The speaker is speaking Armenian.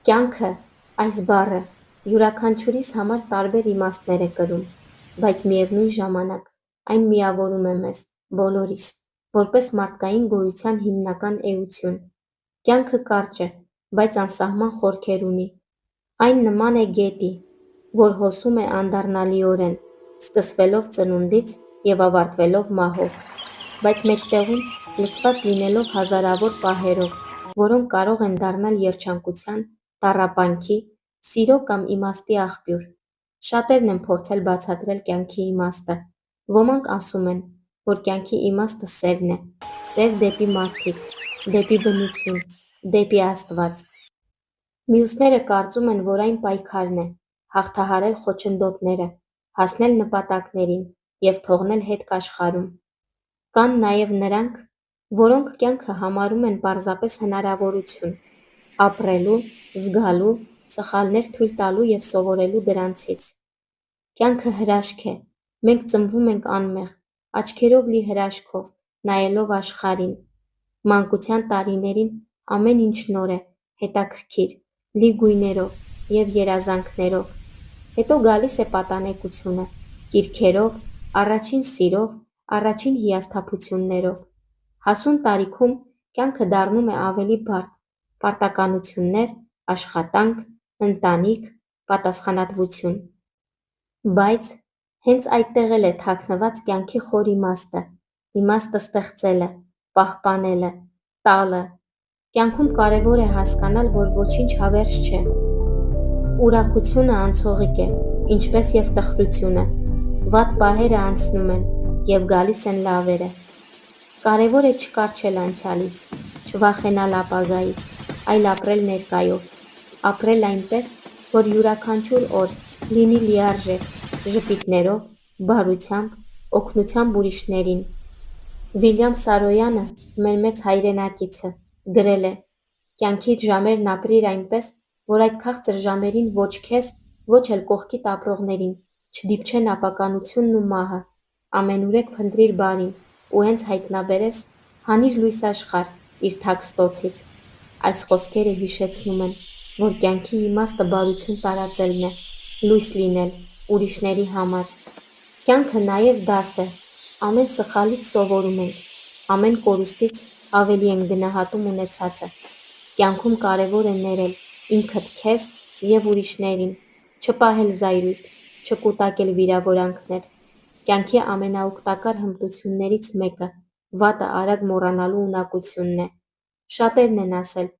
Կյանքը այս բառը յուրաքանչյուրիս համար տարբեր իմաստներ է կրում, բայց միևնույն ժամանակ այն միավորում է մեզ բոլորիս, որպես մարդկային գոյության հիմնական էություն։ Կյանքը կարճ է, բայց անսահման խորքեր ունի։ Այն նման է գետի, որ հոսում է անդառնալիորեն, սկսվելով ծնունդից և ավարտվելով մահով, բայց մեջտեղում լցված լինելով հազարավոր պահերով, որոնք կարող են դառնալ երջանկության, տառապանքի, սիրո կամ իմաստի աղբյուր։ Շատերն են փորձել բացատրել կյանքի իմաստը։ Ոմանք ասում են, որ կյանքի իմաստը սերն է, սեր դեպի մարդիկ, դեպի բնություն, դեպի Աստված։ Մյուսները կարծում են, որ այն պայքարն է, հաղթահարել խոչընդոտները, հասնել նպատակներին և թողնել հետք աշխարհում։ Կան նաև նրանք, որոնք կյանքը համարում են պարզապես հնարավորություն ապրելու, զգալու, սխալներ թույլ տալու և սովորելու դրանցից։ Կյանքը հրաշք է, մենք ծնվում ենք անմեղ, աչքերով լի հրաշքով, նայելով աշխարհին։ Մանկության տարիներին ամեն ինչ նոր է, հետաքրքիր, լի գույներով և երազանքներով։ Հետո գալիս է պատանեկությունը, կիրքերով, առաջին սիրով, առաջին հիասթափություններով։ Հասուն տարիքում կյանքը դառնում է ավելի բարդ՝ պարտականություններ, աշխատանք, ընտանիք, պատասխանատվություն։ Բայց հենց այդտեղ էլ է թաքնված կյանքի խոր իմաստը, իմաստը ստեղծելը, պահպանելը, տալը։ Կյանքում կարևոր է հասկանալ, որ ոչինչ հավերժ չէ։ Ուրախությունը անցողիկ է, ինչպես և տխրությունը։ Վատ պահերը անցնում են, և գալիս են լավերը։ Կարևոր է չկառչել անցյալից, չվախենալ ապագայից, այլ ապրել ներկայով։ Ապրել այնպես, որ յուրաքանչյուր օր լինի լիարժեք ժպիտներով, բարությամբ, օգնությամբ ուրիշներին։ Վիլյամ Սարոյանը, մեր մեծ հայրենակիցը, գրել է. «Կյանքիդ ժամերն ապրիր այնպես, որ այդ քաղցր ժամերին ոչ քեզ, ոչ էլ կողքիդ ապրողներին չդիպչեն ապականությունն ու մահը։ Ամենուրեք փնտրիր բարին ու հենց հայտնաբերես, հանիր լույս աշխարհ իր թաքստոցից»։ Այս խոսքերը հիշեցնում են, որ կյանքի իմաստը բարություն տարածելն է, լույս լինել ուրիշների համար։ Կյանքը նաև դաս է։ Ամեն սխալից սովորում ենք, ամեն կորուստից ավելի ենք գնահատում ունեցածը։ Կյանքում կարևոր է ներել ինքդ քեզ և ուրիշներին, չպահել զայրույթ, չկուտակել վիրավորանքներ։ Կյանքի ամենաօգտակար հմտություններից մեկը վատը արագ մոռանալու ունակությունն է։ Շատերն են ասել,